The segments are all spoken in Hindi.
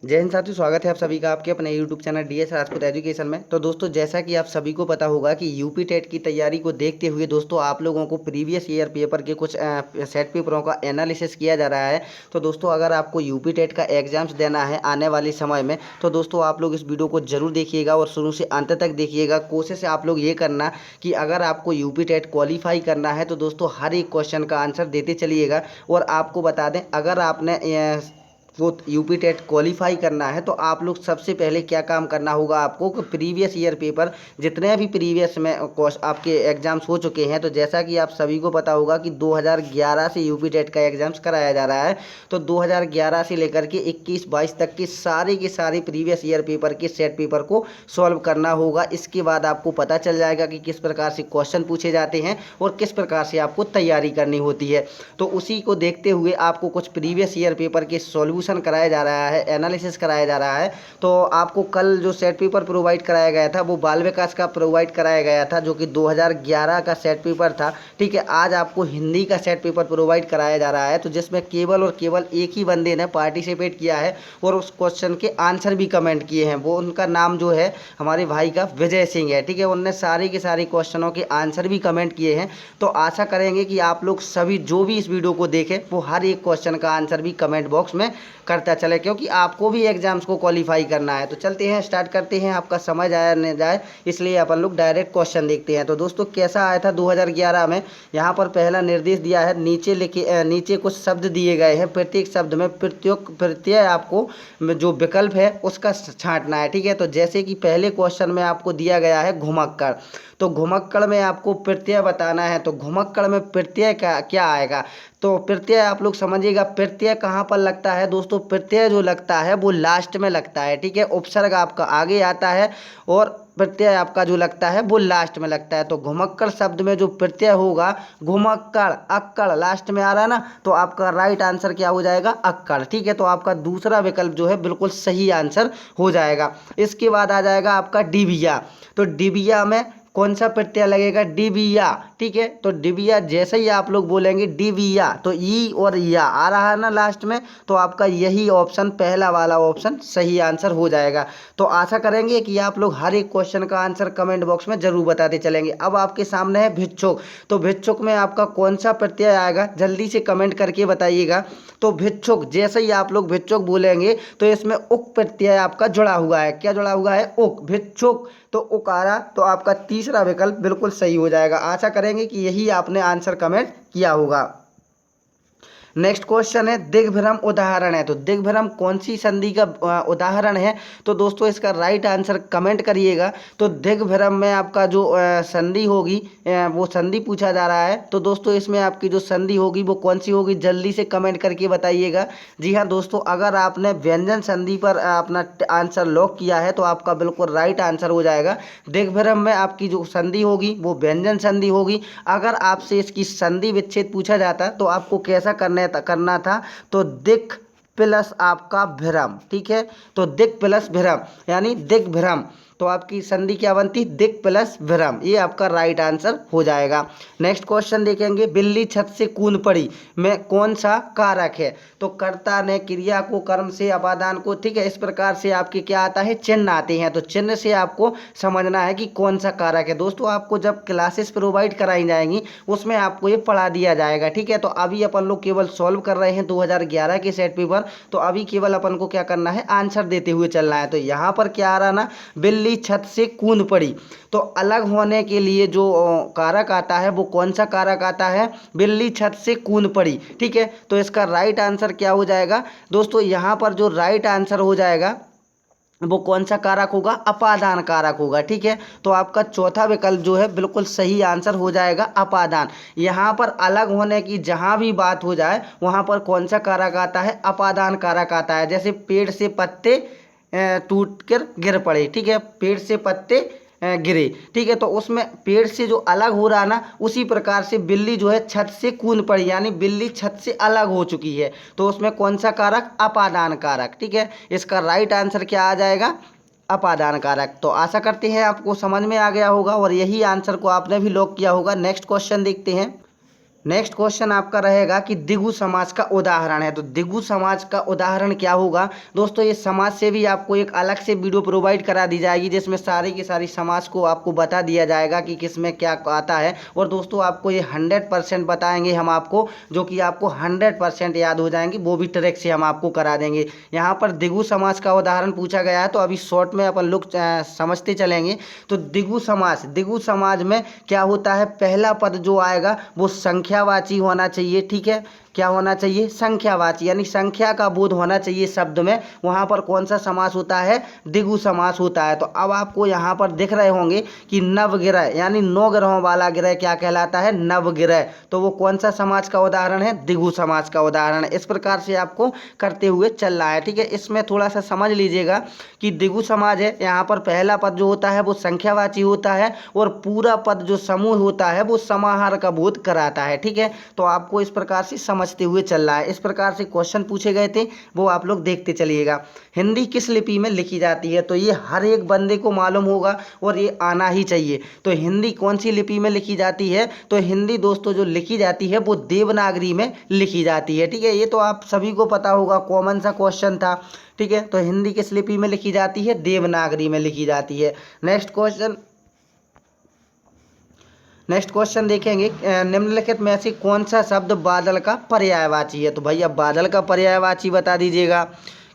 जय हिंद साथियों, स्वागत है आप सभी का आपके अपने YouTube channel DS Rajput education में। तो दोस्तों, जैसा कि आप सभी को पता होगा कि यूपी टेट की तैयारी को देखते हुए दोस्तों आप लोगों को प्रीवियस ईयर पेपर के कुछ सेट पेपरों का एनालिसिस किया जा रहा है। तो दोस्तों, अगर आपको यूपी टेट का एग्जाम्स देना है आने वाले समय में तो दोस्तों आप लोग इस वीडियो को जरूर देखिएगा और शुरू से अंत तक देखिएगा। कोशिश आप लोग ये करना कि अगर आपको यूपी टेट क्वालिफाई करना है तो दोस्तों हर एक क्वेश्चन का आंसर देते चलिएगा। और आपको बता दें, अगर आपने वो यूपी टेट क्वालिफाई करना है तो आप लोग सबसे पहले क्या काम करना होगा आपको कि प्रीवियस ईयर पेपर जितने भी प्रीवियस में आपके एग्जाम्स हो चुके हैं, तो जैसा कि आप सभी को पता होगा कि 2011 से यूपी टेट का एग्जाम्स कराया जा रहा है। तो 2011 से लेकर के 21-22 तक के सारे प्रीवियस ईयर पेपर के सेट पेपर को सॉल्व करना होगा। इसके बाद आपको पता चल जाएगा कि किस प्रकार से क्वेश्चन पूछे जाते हैं और किस प्रकार से आपको तैयारी करनी होती है। तो उसी को देखते हुए आपको कुछ प्रीवियस ईयर पेपर के सॉल्यूशन कराया जा रहा है, एनालिसिस कराया जा रहा है। तो आपको कल जो सेट पेपर प्रोवाइड कराया गया था वो बाल विकास का प्रोवाइड कराया गया था, जो कि 2011 का सेट पेपर था। ठीक है, आज आपको हिंदी का सेट पेपर प्रोवाइड कराया जा रहा है, तो जिसमें केवल और केवल एक ही बंदे ने पार्टिसिपेट किया है और उस क्वेश्चन के आंसर भी कमेंट किए हैं। वो उनका नाम जो है हमारे भाई का विजय सिंह है। ठीक है, उनने सारे के सारे क्वेश्चनों के आंसर भी कमेंट किए हैं। तो आशा करेंगे कि आप लोग सभी जो भी इस वीडियो को देखें वो हर एक क्वेश्चन का आंसर भी कमेंट बॉक्स में करता चले, क्योंकि आपको भी एग्जाम्स को क्वालिफाई करना है। तो चलते हैं, स्टार्ट करते हैं, आपका समय जाया न जाए इसलिए अपन लोग डायरेक्ट क्वेश्चन देखते हैं। तो दोस्तों, कैसा आया था 2011 में, यहाँ पर पहला निर्देश दिया है, नीचे लिखे नीचे कुछ शब्द दिए गए हैं, प्रत्येक शब्द में प्रत्यय आपको जो विकल्प है उसका छांटना है। ठीक है, तो जैसे कि पहले क्वेश्चन में आपको दिया गया है घुमक्कड़, तो घुमक्कड़ में आपको प्रत्यय बताना है। तो घुमक्कड़ में प्रत्यय का क्या आएगा, तो प्रत्यय आप लोग समझिएगा। प्रत्यय कहाँ पर लगता है दोस्तों, प्रत्यय जो लगता है वो लास्ट में लगता है। ठीक है, उपसर्ग आपका आगे आता है और प्रत्यय आपका जो लगता है वो लास्ट में लगता है। तो घुमक्कड़ शब्द में जो प्रत्यय होगा, घुमक्कड़, अक्कड़ लास्ट में आ रहा है ना, तो आपका राइट आंसर क्या हो जाएगा, अक्कड़। ठीक है, तो आपका दूसरा विकल्प जो है बिल्कुल सही आंसर हो जाएगा। इसके बाद आ जाएगा आपका डिबिया। तो डिबिया में कौन सा प्रत्यय लगेगा, डिबिया। ठीक है, तो डिबिया जैसे ही आप लोग बोलेंगे डिबिया, तो ई और या आ रहा है ना लास्ट में, तो आपका यही ऑप्शन, पहला वाला ऑप्शन सही आंसर हो जाएगा। तो आशा करेंगे कि आप लोग हर एक क्वेश्चन का आंसर कमेंट बॉक्स में जरूर बताते चलेंगे। अब आपके सामने है भिक्षुक। तो भिक्षुक में आपका कौन सा प्रत्यय आएगा, जल्दी से कमेंट करके बताइएगा। तो भिक्षुक जैसे ही आप लोग भिक्षुक बोलेंगे तो इसमें उक प्रत्यय आपका जुड़ा हुआ है। क्या जुड़ा हुआ है, उक, भिक्षुक, तो उकारा, तो आपका तीसरा विकल्प बिल्कुल सही हो जाएगा। आशा करेंगे कि यही आपने आंसर कमेंट किया होगा। नेक्स्ट क्वेश्चन है दिग्भ्रम उदाहरण है। तो दिग्भ्रम कौन सी संधि का उदाहरण है, तो दोस्तों इसका राइट आंसर कमेंट करिएगा। तो दिग्भ्रम में आपका जो संधि होगी, वो संधि पूछा जा रहा है। तो दोस्तों इसमें आपकी जो संधि होगी वो कौन सी होगी, जल्दी से कमेंट करके बताइएगा। जी हाँ दोस्तों, अगर आपने व्यंजन संधि पर अपना आंसर लॉक किया है तो आपका बिल्कुल राइट आंसर हो जाएगा। दिग्भ्रम में आपकी जो संधि होगी वो व्यंजन संधि होगी। अगर आपसे इसकी संधि विच्छेद पूछा जाता तो आपको कैसा करना था, तो दिक प्लस आपका भ्रम। ठीक है, तो दिक प्लस भ्रम यानी दिग्भ्रम, तो आपकी संधि क्या बनती, दिक प्लस भ्रम, ये आपका राइट आंसर हो जाएगा। नेक्स्ट क्वेश्चन देखेंगे, बिल्ली छत से कूद पड़ी में कौन सा कारक है। तो कर्ता ने क्रिया को, कर्म से अपादान को, ठीक है, इस प्रकार से आपके क्या आता है, चिन्ह आते हैं। तो चिन्ह से आपको समझना है कि कौन सा कारक है। दोस्तों आपको जब क्लासेस प्रोवाइड कराई जाएंगी उसमें आपको ये पढ़ा दिया जाएगा। ठीक है, तो अभी अपन लोग केवल सॉल्व कर रहे हैं 2011 के सेट पेपर, तो अभी केवल अपन को क्या करना है, आंसर देते हुए चलना है। तो यहाँ पर क्या आ रहा ना, बिल्ली छत से कूद पड़ी, तो अलग होने के लिए जो कारक आता है वो कौन सा कारक आता है, बिल्ली छत से कूद पड़ी। ठीक है, तो इसका राइट आंसर क्या हो जाएगा दोस्तों, यहाँ पर जो राइट आंसर हो जाएगा वो कौन सा कारक होगा, अपादान कारक होगा। ठीक है, तो आपका चौथा विकल्प जो है बिल्कुल सही आंसर हो जाएगा, अपादान। यहाँ पर अलग होने की जहाँ भी बात हो जाए वहाँ पर कौन सा कारक आता है, अपादान कारक आता है। जैसे पेड़ से पत्ते टूट कर गिर पड़े, ठीक है, पेड़ से पत्ते गिरे। ठीक है, तो उसमें पेड़ से जो अलग हो रहा ना, उसी प्रकार से बिल्ली जो है छत से कूद पड़ी, यानी बिल्ली छत से अलग हो चुकी है। तो उसमें कौन सा कारक, अपादान कारक। ठीक है, इसका राइट आंसर क्या आ जाएगा, अपादान कारक। तो आशा करते हैं आपको समझ में आ गया होगा और यही आंसर को आपने भी लॉक किया होगा। नेक्स्ट क्वेश्चन देखते हैं। नेक्स्ट क्वेश्चन आपका रहेगा कि द्विगु समाज का उदाहरण है। तो द्विगु समाज का उदाहरण क्या होगा दोस्तों, ये समाज से भी आपको एक अलग से वीडियो प्रोवाइड करा दी जाएगी जिसमें सारी की सारी समाज को आपको बता दिया जाएगा कि किसमें क्या आता है। और दोस्तों आपको ये 100% बताएंगे हम आपको, जो कि आपको 100% याद हो जाएंगे, वो भी ट्रिक से हम आपको करा देंगे। यहाँ पर द्विगु समाज का उदाहरण पूछा गया है, तो अभी शॉर्ट में अपन लोग समझते चलेंगे। तो द्विगु समाज में क्या होता है, पहला पद जो आएगा वो संख्यावाची होना चाहिए। ठीक है, क्या होना चाहिए, संख्यावाची, यानी संख्या का बोध होना चाहिए शब्द में। वहाँ पर कौन सा समास होता है, द्विगु समास होता है। तो अब आपको यहाँ पर दिख रहे होंगे कि नवग्रह, यानी 9 ग्रहों वाला ग्रह क्या कहलाता है, नवग्रह। तो वो कौन सा समाज का उदाहरण है, द्विगु समाज का उदाहरण है। इस प्रकार से आपको करते हुए चल रहा है। ठीक है, इसमें थोड़ा सा समझ लीजिएगा कि द्विगु समाज है, यहाँ पर पहला पद जो होता है वो संख्यावाची होता है और पूरा पद जो समूह होता है वो समाहार का बोध कराता है। ठीक है, तो आपको इस प्रकार से समझते हुए चल रहा है। इस प्रकार से क्वेश्चन पूछे गए थे, वो आप लोग देखते चलिएगा। हिंदी किस लिपि में लिखी जाती है, तो ये हर एक बंदे को मालूम होगा और ये आना ही चाहिए। तो हिंदी कौन सी लिपि में लिखी जाती है, तो हिंदी दोस्तों जो लिखी जाती है वो देवनागरी में लिखी जाती है। ठीक है, ये तो आप सभी को पता होगा, कॉमन सा क्वेश्चन था। ठीक है, तो हिंदी किस लिपि में लिखी जाती है, देवनागरी में लिखी जाती है। नेक्स्ट क्वेश्चन देखेंगे, निम्नलिखित में से कौन सा शब्द बादल का पर्यायवाची है। तो भैया बादल का पर्यायवाची बता दीजिएगा,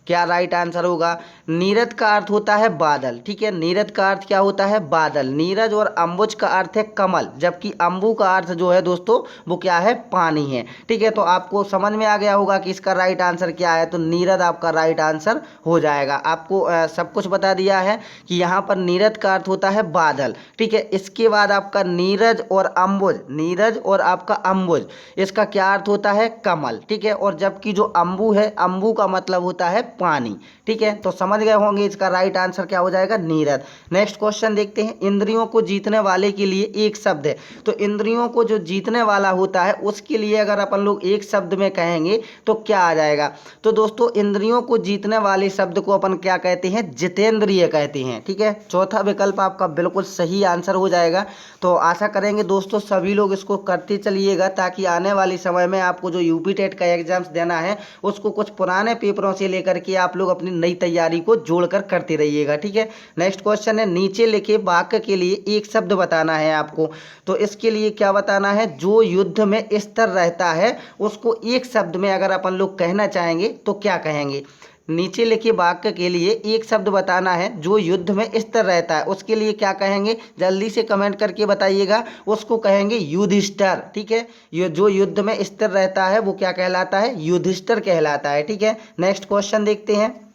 क्या राइट आंसर होगा। नीरद का अर्थ होता है बादल। ठीक है, नीरद का अर्थ क्या होता है, बादल। नीरज और अम्बुज का अर्थ है कमल, जबकि अम्बु का अर्थ जो है दोस्तों वो क्या है, पानी है। ठीक है, तो आपको समझ में आ गया होगा कि इसका राइट आंसर क्या है। तो नीरद आपका राइट आंसर हो जाएगा। आपको सब कुछ बता दिया है कि यहाँ पर नीरद का अर्थ होता है बादल। ठीक है, इसके बाद आपका नीरज और अम्बुज, नीरज और आपका अम्बुज, इसका क्या अर्थ होता है, कमल। ठीक है, और जबकि जो अम्बु है, अम्बु का मतलब होता है पानी। ठीक है, तो समझ गए होंगे, इसका राइट आंसर क्या हो जाएगा, नीरद। नेक्स्ट क्वेश्चन देखते हैं, इंद्रियों को जीतने वाले के लिए एक शब्द है। तो इंद्रियों को जो जीतने वाला होता है उसके लिए अगर अपन लोग एक शब्द में कहेंगे तो क्या आ जाएगा। तो दोस्तों इंद्रियों को जीतने वाले शब्द को अपन क्या कहते हैं, जितेंद्रिय कहते हैं। ठीक है, चौथा विकल्प आपका बिल्कुल सही आंसर हो जाएगा। तो आशा करेंगे दोस्तों सभी लोग इसको करते चलिएगा, ताकि आने वाले समय में आपको जो यूपी टेट का एग्जाम्स देना है उसको कुछ पुराने पेपरों से लेकर के आप लोग अपनी नई तैयारी को जोड़कर करते रहिएगा। ठीक है, नेक्स्ट क्वेश्चन है, नीचे लिखे वाक्य के लिए एक शब्द बताना है आपको। तो इसके लिए क्या बताना है, जो युद्ध में स्थिर रहता है उसको एक शब्द में अगर अपन लोग कहना चाहेंगे तो क्या कहेंगे। नीचे लिखे वाक्य के लिए एक शब्द बताना है, जो युद्ध में स्थिर रहता है, उसके लिए क्या कहेंगे, जल्दी से कमेंट करके बताइएगा। उसको कहेंगे युधिष्ठिर। ठीक है, ये जो युद्ध में स्थिर रहता है वो क्या कहलाता है, युधिष्ठिर कहलाता है। ठीक है, नेक्स्ट क्वेश्चन देखते हैं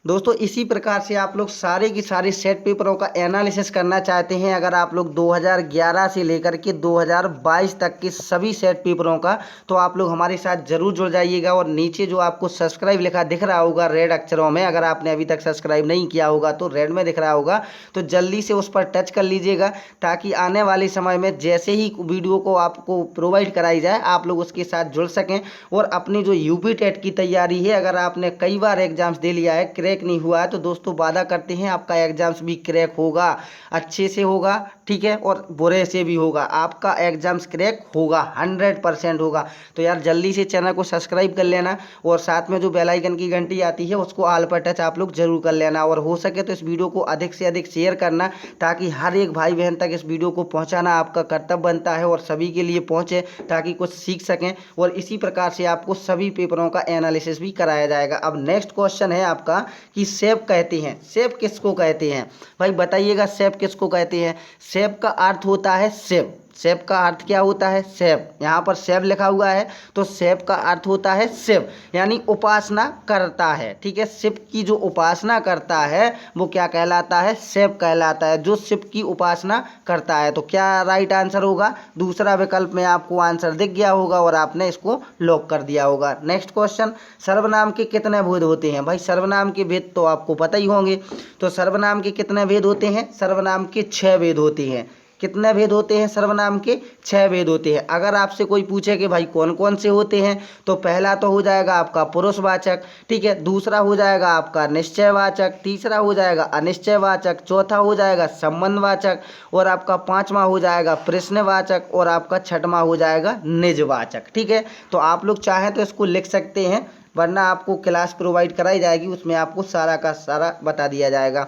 दोस्तों। इसी प्रकार से आप लोग सारे की सारे सेट पेपरों का एनालिसिस करना चाहते हैं, अगर आप लोग 2011 से लेकर के 2022 तक के सभी सेट पेपरों का, तो आप लोग हमारे साथ जरूर जुड़ जाइएगा। और नीचे जो आपको सब्सक्राइब लिखा दिख रहा होगा रेड अक्षरों में, अगर आपने अभी तक सब्सक्राइब नहीं किया होगा तो रेड में दिख रहा होगा, तो जल्दी से उस पर टच कर लीजिएगा, ताकि आने वाले समय में जैसे ही वीडियो को आपको प्रोवाइड कराई जाए आप लोग उसके साथ जुड़ सकें। और अपनी जो यूपी टेट की तैयारी है, अगर आपने कई बार एग्जाम्स दे लिया है, क्रैक नहीं हुआ है, तो दोस्तों वादा करते हैं आपका एग्जाम्स भी क्रैक होगा, अच्छे से होगा। ठीक है, और बुरे से भी होगा, आपका एग्जाम्स क्रैक होगा, 100% होगा। तो यार जल्दी से चैनल को सब्सक्राइब कर लेना, और साथ में जो बेल आइकन की घंटी आती है उसको ऑल पर टच आप लोग जरूर कर लेना। और हो सके तो इस वीडियो को अधिक से अधिक शेयर करना, ताकि हर एक भाई बहन तक इस वीडियो को पहुंचाना आपका कर्तव्य बनता है, और सभी के लिए पहुंचे ताकि कुछ सीख सकें। और इसी प्रकार से आपको सभी पेपरों का एनालिसिस भी कराया जाएगा। अब नेक्स्ट क्वेश्चन है आपका कि सेब कहते हैं, सेब किसको कहते हैं भाई बताइएगा, सेब किसको कहते हैं। सेब का अर्थ होता है सेब, सेब का अर्थ क्या होता है, सेब। यहाँ पर सेब लिखा हुआ है, तो सेब का अर्थ होता है शिव, यानी उपासना करता है। ठीक है, शिव की जो उपासना करता है वो क्या कहलाता है, सेब कहलाता है, जो शिव की उपासना करता है। तो क्या राइट आंसर होगा, दूसरा विकल्प में आपको आंसर दिख गया होगा और आपने इसको लॉक कर दिया होगा। नेक्स्ट क्वेश्चन, सर्वनाम के कितने भेद होते हैं। भाई सर्वनाम के भेद तो आपको पता ही होंगे। तो सर्वनाम के कितने भेद होते हैं, सर्वनाम के 6 भेद होते हैं। कितने भेद होते हैं सर्वनाम के? 6 भेद होते हैं। अगर आपसे कोई पूछे कि भाई कौन कौन से होते हैं, तो पहला तो हो जाएगा आपका पुरुषवाचक, ठीक है, दूसरा हो जाएगा आपका निश्चयवाचक, तीसरा हो जाएगा अनिश्चयवाचक, चौथा हो जाएगा संबंधवाचक, और आपका पांचवा हो जाएगा प्रश्नवाचक, और आपका छठवां हो जाएगा निजवाचक। ठीक है, तो आप लोग चाहें तो इसको लिख सकते हैं, वरना आपको क्लास प्रोवाइड कराई जाएगी, उसमें आपको सारा का सारा बता दिया जाएगा।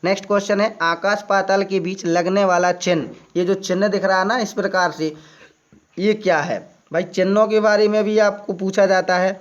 नेक्स्ट क्वेश्चन है, आकाश पाताल के बीच लगने वाला चिन्ह, ये जो चिन्ह दिख रहा है ना इस प्रकार से, ये क्या है भाई? चिन्हों के बारे में भी आपको पूछा जाता है,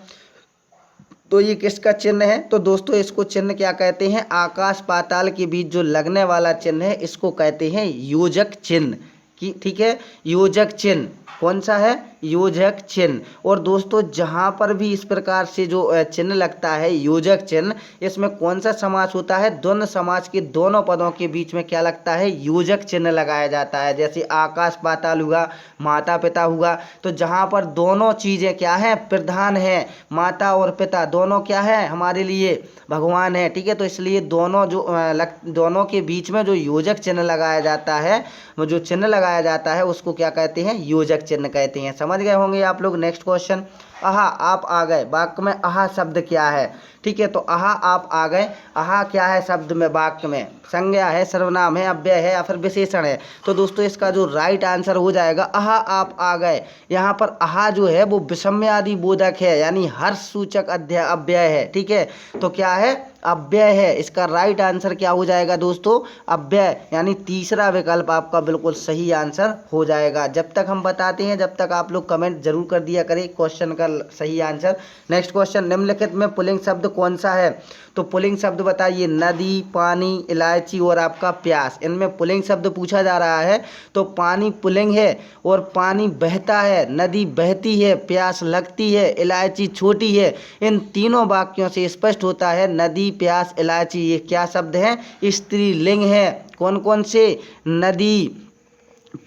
तो ये किसका चिन्ह है? तो दोस्तों इसको चिन्ह क्या कहते हैं? आकाश पाताल के बीच जो लगने वाला चिन्ह है इसको कहते हैं योजक चिन्ह की। ठीक है, योजक चिन्ह कौन सा है? योजक चिन्ह। और दोस्तों जहाँ पर भी इस प्रकार से जो चिन्ह लगता है योजक चिन्ह, इसमें कौन सा समास होता है? द्वंद्व समास के दोनों पदों के बीच में क्या लगता है? योजक चिन्ह लगाया जाता है। जैसे आकाश पाताल हुआ, माता पिता हुआ, तो जहाँ पर दोनों चीज़ें क्या हैं? प्रधान है, माता और पिता दोनों क्या है हमारे लिए? भगवान है। ठीक है, तो इसलिए दोनों के बीच में जो योजक चिन्ह लगाया जाता है, वो जो चिन्ह लगाया जाता है उसको क्या कहते हैं? योजक चिन्ह कहते हैं। समझ गए होंगे आप लोग। नेक्स्ट क्वेश्चन, आहा आप आ गए, वाक्य में आहा शब्द क्या है? ठीक है, तो आहा आप आ गए, आहा क्या है शब्द में? वाक्य में संज्ञा है, सर्वनाम है, अव्यय है या फिर विशेषण है? तो दोस्तों इसका जो राइट आंसर हो जाएगा आहा आप आ गए। यहाँ पर आहा जो है वो विषम्यादि बोधक है, यानी हर्ष सूचक अव्यय है। ठीक है, तो क्या है? अव्यय है। इसका राइट आंसर क्या हो जाएगा दोस्तों? अव्यय, यानी तीसरा विकल्प आपका बिल्कुल सही आंसर हो जाएगा। जब तक हम बताते हैं जब तक आप लोग कमेंट जरूर कर दिया करें क्वेश्चन का सही आंसर। नेक्स्ट क्वेश्चन, निम्नलिखित में पुल्लिंग शब्द कौन सा है? तो पुल्लिंग शब्द बताइए। नदी, पानी, इलायची और आपका प्यास, इनमें पुल्लिंग शब्द पूछा जा रहा है। तो पानी पुल्लिंग है और पानी बहता है, नदी बहती है, प्यास लगती है, इलायची छोटी है। इन तीनों वाक्यों से स्पष्ट होता है नदी, प्यास, इलायची ये क्या शब्द हैं? स्त्रीलिंग है। कौन कौन से? नदी,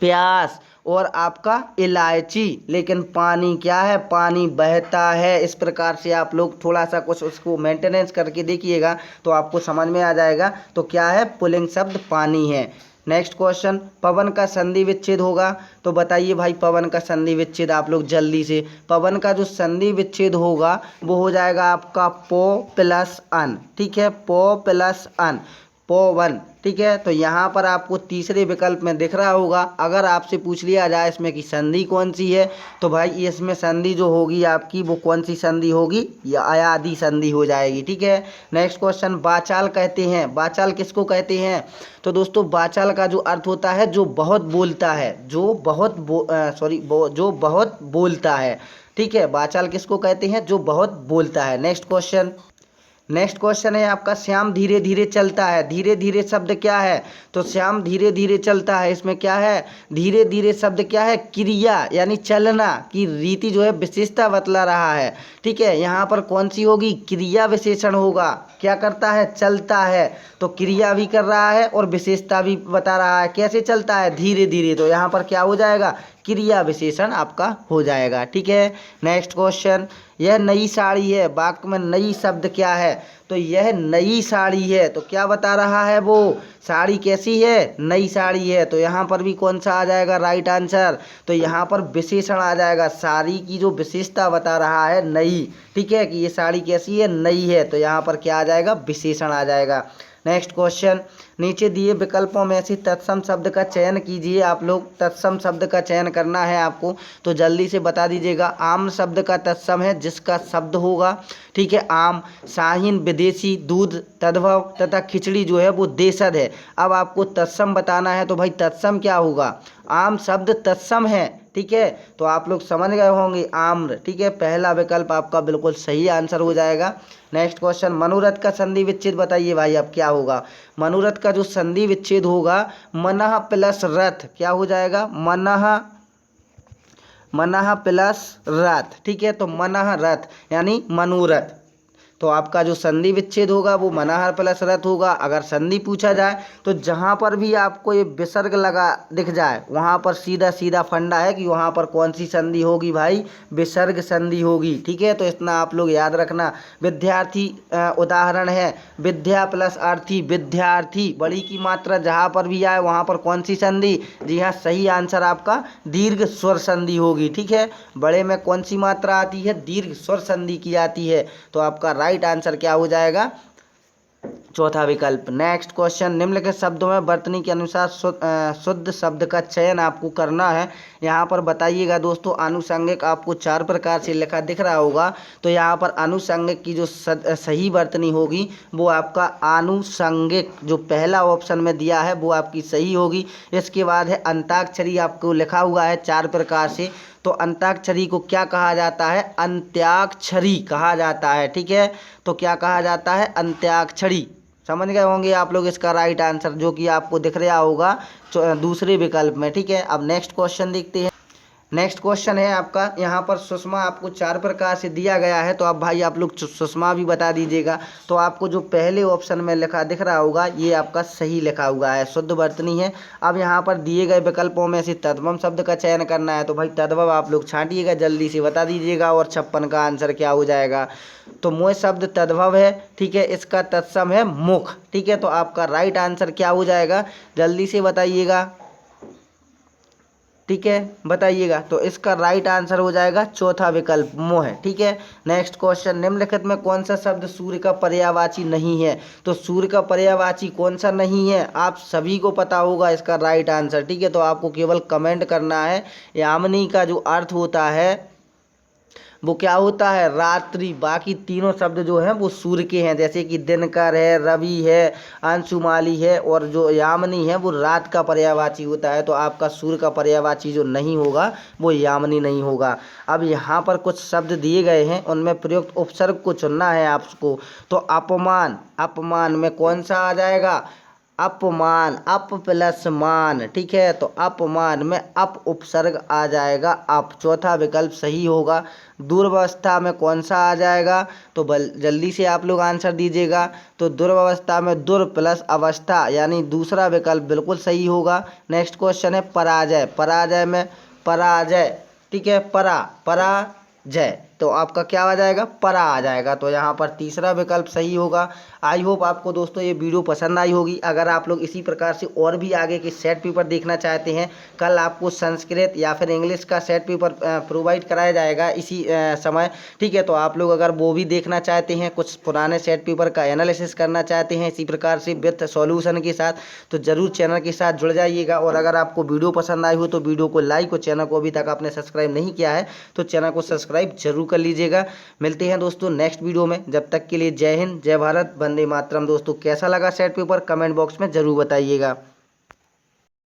प्यास और आपका इलायची। लेकिन पानी क्या है? पानी बहता है। इस प्रकार से आप लोग थोड़ा सा कुछ उसको मेंटेनेंस करके देखिएगा तो आपको समझ में आ जाएगा। तो क्या है? पुल्लिंग शब्द पानी है। नेक्स्ट क्वेश्चन, पवन का संधि विच्छेद होगा, तो बताइए भाई पवन का संधि विच्छेद आप लोग जल्दी से। पवन का जो संधि विच्छेद होगा वो हो जाएगा आपका पो प्लस अन। ठीक है, पो प्लस अन, पवन। ठीक है, तो यहाँ पर आपको तीसरे विकल्प में दिख रहा होगा। अगर आपसे पूछ लिया जाए इसमें कि संधि कौन सी है, तो भाई इसमें संधि जो होगी आपकी वो कौन सी संधि होगी? या अयादि संधि हो जाएगी। ठीक है, नेक्स्ट क्वेश्चन, बाचाल कहते हैं, बाचाल किसको कहते हैं? तो दोस्तों बाचाल का जो अर्थ होता है जो बहुत बोलता है, जो बहुत बोलता है। ठीक है, बाचाल किसको कहते हैं? जो बहुत बोलता है। नेक्स्ट क्वेश्चन है आपका, श्याम धीरे धीरे चलता है। धीरे धीरे शब्द क्या है? तो श्याम धीरे धीरे चलता है, इसमें क्या है? धीरे धीरे शब्द क्या है? क्रिया, यानी चलना की रीति जो है विशेषता बतला रहा है। ठीक है, यहाँ पर कौन सी होगी? क्रिया विशेषण होगा। क्या करता है? चलता है, तो क्रिया भी कर रहा है और विशेषता भी बता रहा है। कैसे चलता है? धीरे धीरे, तो यहाँ पर क्या हो जाएगा? क्रिया विशेषण आपका हो जाएगा। ठीक है, नेक्स्ट क्वेश्चन, यह नई साड़ी है, वाक्य में नई शब्द क्या है? तो यह नई साड़ी है, तो क्या बता रहा है वो? साड़ी कैसी है? नई साड़ी है। तो यहाँ पर भी कौन सा आ जाएगा राइट आंसर? तो यहाँ पर विशेषण आ जाएगा। साड़ी की जो विशेषता बता रहा है नई, ठीक है, कि ये साड़ी कैसी है? नई है, तो यहाँ पर क्या आ जाएगा? विशेषण आ जाएगा। नेक्स्ट क्वेश्चन, नीचे दिए विकल्पों में से तत्सम शब्द का चयन कीजिए। आप लोग तत्सम शब्द का चयन करना है आपको, तो जल्दी से बता दीजिएगा। आम शब्द का तत्सम है जिसका शब्द होगा, ठीक है, आम। शाहीन विदेशी, दूध तद्भव तथा खिचड़ी जो है वो देशज है। अब आपको तत्सम बताना है, तो भाई तत्सम क्या होगा? आम शब्द तत्सम है। ठीक है, तो आप लोग समझ गए होंगे, आम्र। ठीक है, पहला विकल्प आपका बिल्कुल सही आंसर हो जाएगा। नेक्स्ट क्वेश्चन, मनोरथ का संधि विच्छेद बताइए भाई अब क्या होगा? मनोरथ का जो संधि विच्छेद होगा मनः प्लस रथ, क्या हो जाएगा? मनः प्लस रथ। ठीक है, तो मनः रथ यानी मनोरथ। तो आपका जो संधि विच्छेद होगा वो मनाहर प्लस रत होगा। अगर संधि पूछा जाए तो जहाँ पर भी आपको ये विसर्ग लगा दिख जाए वहाँ पर सीधा सीधा फंडा है कि वहाँ पर कौन सी संधि होगी भाई, विसर्ग संधि होगी। ठीक है, तो इतना आप लोग याद रखना। विद्यार्थी उदाहरण है विद्या प्लस अर्थी, विद्यार्थी बड़ी की मात्रा जहाँ पर भी आए वहाँ पर कौन सी संधि, जी हाँ सही आंसर आपका दीर्घ स्वर संधि होगी। ठीक है, बड़े में कौन सी मात्रा आती है, दीर्घ स्वर संधि की आती है। तो आपका राइट आंसर क्या हो जाएगा, चौथा विकल्प। नेक्स्ट क्वेश्चन, निम्नलिखित शब्दों में वर्तनी के अनुसार शुद्ध शब्द का चयन आपको करना है। यहाँ पर बताइएगा दोस्तों, आनुषंगिक आपको 4 प्रकार से लिखा दिख रहा होगा। तो यहाँ पर आनुषंगिक की जो सही वर्तनी होगी वो आपका आनुषंगिक जो पहला ऑप्शन में दिया है वो आपकी सही होगी। इसके बाद है अंताक्षरी, आपको लिखा हुआ है 4 प्रकार से। तो अंताक्षरी को क्या कहा जाता है, अंत्याक्षरी कहा जाता है। ठीक है, तो क्या कहा जाता है, अंत्याक्षरी। समझ गए होंगे आप लोग इसका राइट आंसर, जो कि आपको दिख रहा होगा दूसरे विकल्प में। ठीक है, अब नेक्स्ट क्वेश्चन देखते हैं। नेक्स्ट क्वेश्चन है आपका, यहाँ पर सुषमा आपको 4 प्रकार से दिया गया है। तो अब भाई आप लोग सुषमा भी बता दीजिएगा। तो आपको जो पहले ऑप्शन में लिखा दिख रहा होगा ये आपका सही लिखा हुआ है, शुद्ध वर्तनी है। अब यहाँ पर दिए गए विकल्पों में से तद्भव शब्द का चयन करना है। तो भाई तद्भव आप लोग छांटिएगा, जल्दी से बता दीजिएगा। और 56 का आंसर क्या हो जाएगा, तो मोह शब्द तद्भव है। ठीक है, इसका तत्सम है मुख। ठीक है, तो आपका राइट आंसर क्या हो जाएगा, जल्दी से बताइएगा। ठीक है, बताइएगा। तो इसका राइट आंसर हो जाएगा चौथा विकल्प, मोह। ठीक है, नेक्स्ट क्वेश्चन, निम्नलिखित में कौन सा शब्द सूर्य का पर्यायवाची नहीं है। तो सूर्य का पर्यायवाची कौन सा नहीं है, आप सभी को पता होगा इसका राइट आंसर। ठीक है, तो आपको केवल कमेंट करना है। यामिनी का जो अर्थ होता है वो क्या होता है, रात्रि। बाकी तीनों शब्द जो हैं वो सूर्य के हैं, जैसे कि दिनकर है, रवि है, अंशुमाली है, और जो यामिनी है वो रात का पर्यायवाची होता है। तो आपका सूर्य का पर्यायवाची जो नहीं होगा वो यामिनी नहीं होगा। अब यहाँ पर कुछ शब्द दिए गए हैं, उनमें प्रयुक्त उपसर्ग को चुनना है आपको। तो अपमान, अपमान में कौन सा आ जाएगा, अपमान, अप प्लस मान। ठीक है, तो अपमान में अप उपसर्ग आ जाएगा अप, चौथा विकल्प सही होगा। दुर्व्यवस्था में कौन सा आ जाएगा, तो जल्दी से आप लोग आंसर दीजिएगा। तो दुर्व्यवस्था में दुर प्लस अवस्था, यानी दूसरा विकल्प बिल्कुल सही होगा। नेक्स्ट क्वेश्चन है पराजय, पराजय में पराजय। ठीक है, पराजय, तो आपका क्या आ जाएगा, परा आ जाएगा। तो यहाँ पर तीसरा विकल्प सही होगा। आई होप आपको दोस्तों ये वीडियो पसंद आई होगी। अगर आप लोग इसी प्रकार से और भी आगे के सेट पेपर देखना चाहते हैं, कल आपको संस्कृत या फिर इंग्लिश का सेट पेपर प्रोवाइड कराया जाएगा इसी समय। ठीक है, तो आप लोग अगर वो भी देखना चाहते हैं, कुछ पुराने सेट पेपर का एनालिसिस करना चाहते हैं इसी प्रकार से विथ सॉल्यूशन के साथ, तो ज़रूर चैनल के साथ जुड़ जाइएगा। और अगर आपको वीडियो पसंद आई हो तो वीडियो को लाइक, और चैनल को अभी तक आपने सब्सक्राइब नहीं किया है तो चैनल को सब्सक्राइब जरूर कर लीजिएगा। मिलते हैं दोस्तों नेक्स्ट वीडियो में, जब तक के लिए जय हिंद, जय भारत, वंदे मातरम। दोस्तों कैसा लगा सेट पेपर, कमेंट बॉक्स में जरूर बताइएगा।